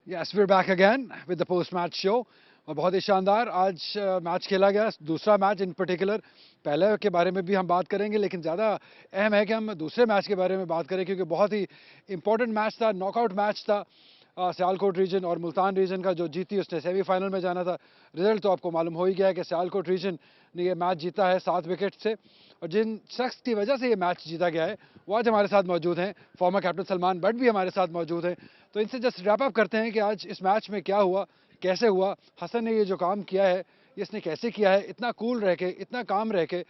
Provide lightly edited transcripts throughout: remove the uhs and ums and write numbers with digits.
Yes, we're back again with the post-match show. और बहुत ही शानदार आज मैच खेला गया, दूसरा मैच इन पर्टिकुलर। पहले के बारे में भी हम बात करेंगे, लेकिन ज़्यादा अहम है कि हम दूसरे मैच के बारे में बात करें, क्योंकि बहुत ही इंपॉर्टेंट मैच था, नॉकआउट मैच था। सियालकोट रीजन और मुल्तान रीजन का जो जीती उसने सेमीफाइनल में जाना था। रिजल्ट तो आपको मालूम हो ही गया है कि सियालकोट रीजन ने ये मैच जीता है 7 विकेट से। और जिन शख्स की वजह से ये मैच जीता गया है वो आज हमारे साथ मौजूद हैं। फॉर्मर कैप्टन सलमान बट भी हमारे साथ मौजूद हैं। तो इनसे जस्ट रैप अप करते हैं कि आज इस मैच में क्या हुआ, कैसे हुआ, हसन ने ये जो काम किया है ये इसने कैसे किया है, इतना कूल रह के, इतना काम रह के।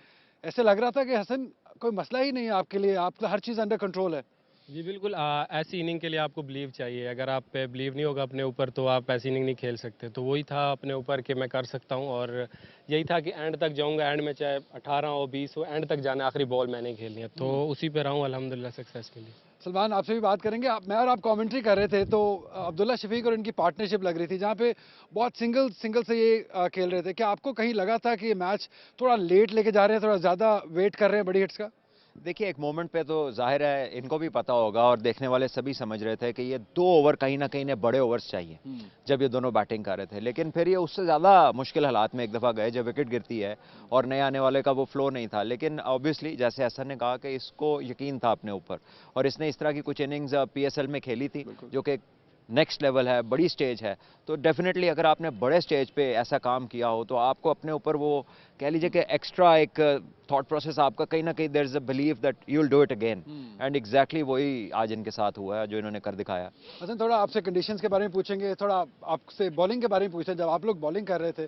ऐसे लग रहा था कि हसन कोई मसला ही नहीं है आपके लिए, आपका हर चीज़ अंडर कंट्रोल है। जी बिल्कुल। ऐसी इनिंग के लिए आपको बिलीव चाहिए। अगर आप पे बिलीव नहीं होगा अपने ऊपर तो आप ऐसी इनिंग नहीं खेल सकते। तो वही था अपने ऊपर कि मैं कर सकता हूँ, और यही था कि एंड तक जाऊँगा। एंड में चाहे 18 हो 20 हो, एंड तक जाना, आखिरी बॉल मैंने खेलनी है। तो उसी पे रहा हूँ अल्हम्दुलिल्लाह सक्सेस मिली। सलमान, आपसे भी बात करेंगे। मैं और आप कमेंट्री कर रहे थे तो अब्दुल्ला शफीक और इनकी पार्टनरशिप लग रही थी, जहाँ पे बहुत सिंगल सिंगल से ये खेल रहे थे। क्या आपको कहीं लगा था कि ये मैच थोड़ा लेट लेके जा रहे हैं, थोड़ा ज़्यादा वेट कर रहे हैं बड़ी हिट्स का? देखिए, एक मोमेंट पे तो जाहिर है इनको भी पता होगा और देखने वाले सभी समझ रहे थे कि ये 2 ओवर कहीं ना कहीं ने बड़े ओवर्स चाहिए जब ये दोनों बैटिंग कर रहे थे। लेकिन फिर ये उससे ज़्यादा मुश्किल हालात में एक दफ़ा गए जब विकेट गिरती है और नए आने वाले का वो फ्लो नहीं था। लेकिन ऑब्वियसली जैसे हसन ने कहा कि इसको यकीन था अपने ऊपर, और इसने इस तरह की कुछ इनिंग्स पीएसएल में खेली थी जो कि नेक्स्ट लेवल है, बड़ी स्टेज है। तो डेफिनेटली अगर आपने बड़े स्टेज पे ऐसा काम किया हो तो आपको अपने ऊपर वो कह लीजिए कि एक्स्ट्रा एक थॉट प्रोसेस आपका कहीं ना कहीं there is a believe that you will do it again. And exactly वही आज इनके साथ हुआ है जो इन्होंने कर दिखाया। हसन, थोड़ा आपसे कंडीशंस के बारे में पूछेंगे, थोड़ा आपसे बॉलिंग के बारे में पूछते हैं। जब आप लोग बॉलिंग कर रहे थे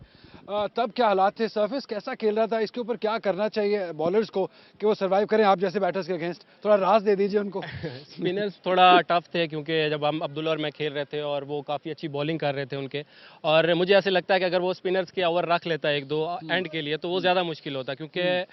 तब क्या हालात थे, सरफेस कैसा खेल रहा था, इसके ऊपर क्या करना चाहिए बॉलर्स को कि वो सर्वाइव करें आप जैसे बैटर्स के अगेंस्ट? थोड़ा राज दे दीजिए उनको। स्पिनर्स थोड़ा टफ थे, क्योंकि जब हम अब्दुल्ला और मैं खेल रहे थे और वो काफ़ी अच्छी बॉलिंग कर रहे थे उनके। और मुझे ऐसे लगता है कि अगर वो स्पिनर्स के ओवर रख लेता है एक दो एंड के लिए तो वो ज़्यादा मुश्किल होता, क्योंकि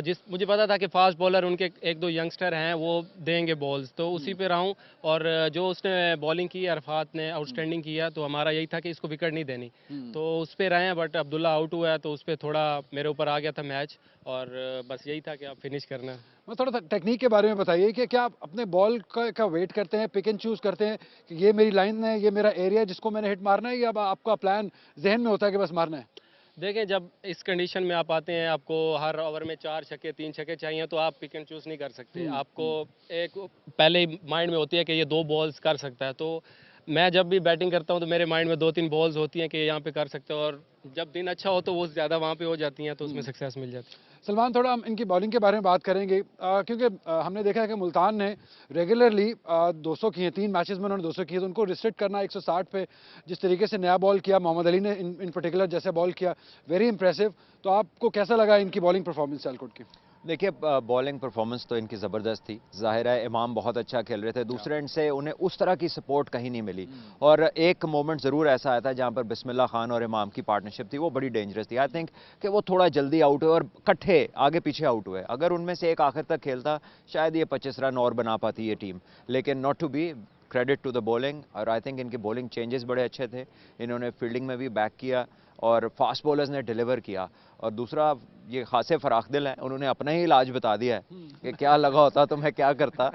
जिस मुझे पता था कि फास्ट बॉलर उनके एक दो यंगस्टर हैं वो देंगे बॉल्स, तो उसी पे रहा हूँ। और जो उसने बॉलिंग की, अरफात ने आउटस्टैंडिंग किया, तो हमारा यही था कि इसको विकेट नहीं देनी। तो उस पर रहे हैं, बट अब्दुल्ला आउट हुआ है तो उस पर थोड़ा मेरे ऊपर आ गया था मैच। और बस यही था कि आप फिनिश करना है। मैं थोड़ा सा टेक्निक के बारे में बताइए कि क्या आप अपने बॉल का वेट करते हैं, पिक एंड चूज करते हैं कि ये मेरी लाइन है, ये मेरा एरिया है जिसको मैंने हिट मारना है, या अब आपका प्लान जहन में होता है कि बस मारना है? देखें, जब इस कंडीशन में आप आते हैं, आपको हर ओवर में 4 छक्के 3 छक्के चाहिए, तो आप पिक एंड चूज़ नहीं कर सकते। आपको एक पहले ही माइंड में होती है कि ये 2 बॉल्स कर सकता है। तो मैं जब भी बैटिंग करता हूँ तो मेरे माइंड में 2-3 बॉल्स होती हैं कि यहाँ पे कर सकते हो, और जब दिन अच्छा हो तो वो ज़्यादा वहाँ पे हो जाती हैं, तो उसमें सक्सेस मिल जाती है। सलमान, थोड़ा हम इनकी बॉलिंग के बारे में बात करेंगे, क्योंकि हमने देखा है कि मुल्तान ने रेगुलरली 200 किए, 3 मैचेस में उन्होंने 200 किए, तो उनको रिस्ट्रिक्ट करना 160 पे जिस तरीके से नया बॉल किया मोहम्मद अली ने इन पर्टिकुलर जैसे बॉल किया, वेरी इंप्रेसिव। तो आपको कैसा लगा इनकी बॉलिंग परफॉर्मेंस सियालकोट की? देखिए, बॉलिंग परफॉर्मेंस तो इनकी ज़बरदस्त थी। ज़ाहिर है इमाम बहुत अच्छा खेल रहे थे, दूसरे एंड से उन्हें उस तरह की सपोर्ट कहीं नहीं मिली। और एक मोमेंट ज़रूर ऐसा आया था जहाँ पर बिस्मिल्लाह खान और इमाम की पार्टनरशिप थी, वो बड़ी डेंजरस थी। आई थिंक कि वो थोड़ा जल्दी आउट हुए और कट्ठे आगे पीछे आउट हुए। अगर उनमें से एक आखिर तक खेलता शायद ये 25 रन और बना पाती ये टीम। लेकिन not to be, credit to the bowling. और आई थिंक इनके बॉलिंग चेंजेस बड़े अच्छे थे। इन्होंने फील्डिंग में भी बैक किया और फास्ट बॉलर्स ने डिलीवर किया। और दूसरा, ये खासे फराखदिल हैं, उन्होंने अपना ही इलाज बता दिया है कि क्या लगा होता तो मैं क्या करता।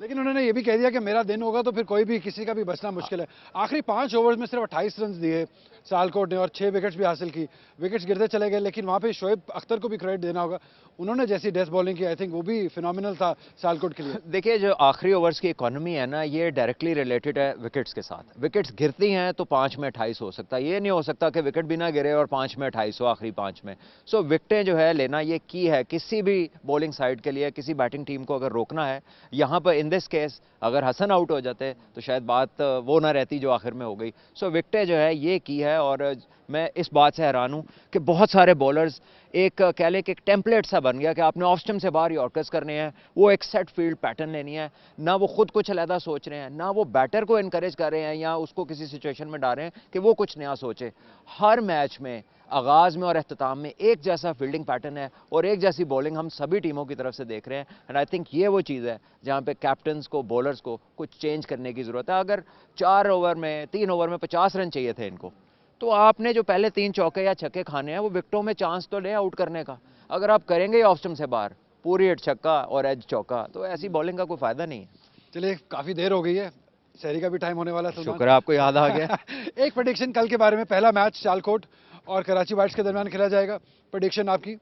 लेकिन उन्होंने ये भी कह दिया कि मेरा दिन होगा तो फिर कोई भी किसी का भी बचना मुश्किल है। आखिरी 5 ओवर्स में सिर्फ 28 रन दिए सियालकोट ने और 6 विकेट्स भी हासिल की। विकेट्स गिरते चले गए, लेकिन वहाँ पे शोएब अख्तर को भी क्रेडिट देना होगा। उन्होंने जैसी डेथ बॉलिंग की, आई थिंक वो भी फिनोमिनल था सियालकोट के लिए। देखिए, जो आखिरी ओवर्स की इकोनॉमी है ना, ये डायरेक्टली रिलेटेड है विकेट्स के साथ। विकेट्स गिरती हैं तो 5 में 28 हो सकता है, ये नहीं हो सकता कि विकेट भी ना गिरे और 5 में 28 हो आखिरी 5 में। सो विकेटें जो है लेना ये की है किसी भी बॉलिंग साइड के लिए। किसी बैटिंग टीम को अगर रोकना है, यहाँ पर इन दिस केस अगर हसन आउट हो जाते तो शायद बात वो ना रहती जो आखिर में हो गई। सो विकेटें जो है ये की है। और मैं इस बात से हैरान हूँ कि बहुत सारे बॉलर्स एक कह लें कि एक टेम्पलेट सा बन गया कि आपने ऑफ स्टंप से बाहर यॉर्कर्स करने हैं, वो एक सेट फील्ड पैटर्न लेनी है। ना वो खुद कुछ अलहदा सोच रहे हैं, ना वो बैटर को इनकरेज कर रहे हैं या उसको किसी सिचुएशन में डाल रहे हैं कि वो कुछ नया सोचे। हर मैच में आगाज़ में और अख्ताम में एक जैसा फील्डिंग पैटर्न है और एक जैसी बॉलिंग हम सभी टीमों की तरफ से देख रहे हैं। एंड आई थिंक ये वो चीज़ है जहाँ पे कैप्टन्स को, बॉलर्स को कुछ चेंज करने की ज़रूरत है। अगर 4 ओवर में, 3 ओवर में 50 रन चाहिए थे इनको, तो आपने जो पहले 3 चौके या छक्के खाने हैं वो विकेटों में चांस तो लें आउट करने का। अगर आप करेंगे ऑफ स्टंप से बाहर पूरी हिट छक्का और एज चौका, तो ऐसी बॉलिंग का कोई फायदा नहीं है। चलिए, काफ़ी देर हो गई है, शहरी का भी टाइम होने वाला है सलमान। शुक्र है आपको याद आ गया। एक प्रेडिक्शन कल के बारे में, पहला मैच सियालकोट और कराची वाइट्स के दरमियान खेला जाएगा, प्रेडिक्शन आपकी?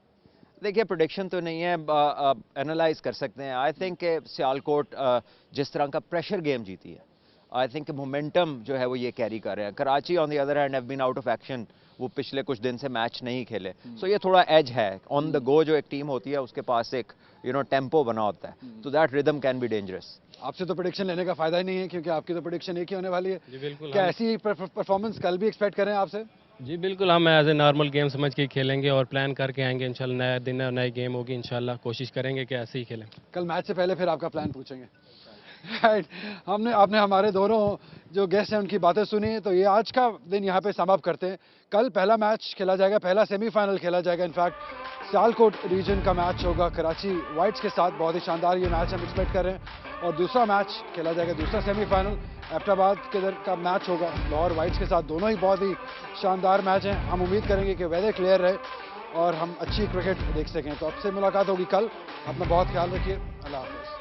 देखिए प्रोडिक्शन तो नहीं है, एनालाइज कर सकते हैं। आई थिंक सियालकोट जिस तरह का प्रेशर गेम जीती है, आई थिंक मोमेंटम जो है वो ये कैरी कर रहे हैं। Karachi on the other hand have been out of action, वो पिछले कुछ दिन से मैच नहीं खेले, सो ये थोड़ा एज है। ऑन द गो जो एक टीम होती है उसके पास एक टेम्पो बना होता है, तो that rhythm can be dangerous. आपसे तो प्रेडिक्शन लेने का फायदा ही नहीं है, क्योंकि आपकी तो प्रेडिक्शन एक ही होने वाली है। जी बिल्कुल। क्या ऐसी परफॉर्मेंस कल भी एक्सपेक्ट करें आपसे? जी बिल्कुल, हम एज ए नॉर्मल गेम समझ के खेलेंगे और प्लान करके आएंगे इंशाल्लाह। नया दिन है, नई गेम होगी इंशाल्लाह, कोशिश करेंगे कि ऐसे ही खेलें। कल मैच से पहले फिर आपका प्लान पूछेंगे। राइट, आपने हमारे दोनों जो गेस्ट हैं उनकी बातें सुनी, तो ये आज का दिन यहाँ पे सम अप करते हैं। कल पहला मैच खेला जाएगा, पहला सेमीफाइनल खेला जाएगा। इनफैक्ट सियालकोट रीजन का मैच होगा कराची वाइट्स के साथ, बहुत ही शानदार ये मैच हम एक्सपेक्ट कर रहे हैं। और दूसरा मैच खेला जाएगा, दूसरा सेमीफाइनल एबटाबाद के इधर का मैच होगा लाहौर वाइट्स के साथ। दोनों ही बहुत ही शानदार मैच हैं। हम उम्मीद करेंगे कि वेदर क्लियर रहे और हम अच्छी क्रिकेट देख सकें। तो अब से मुलाकात होगी कल। अपना बहुत ख्याल रखिए। अल्लाह हाफ़िज़।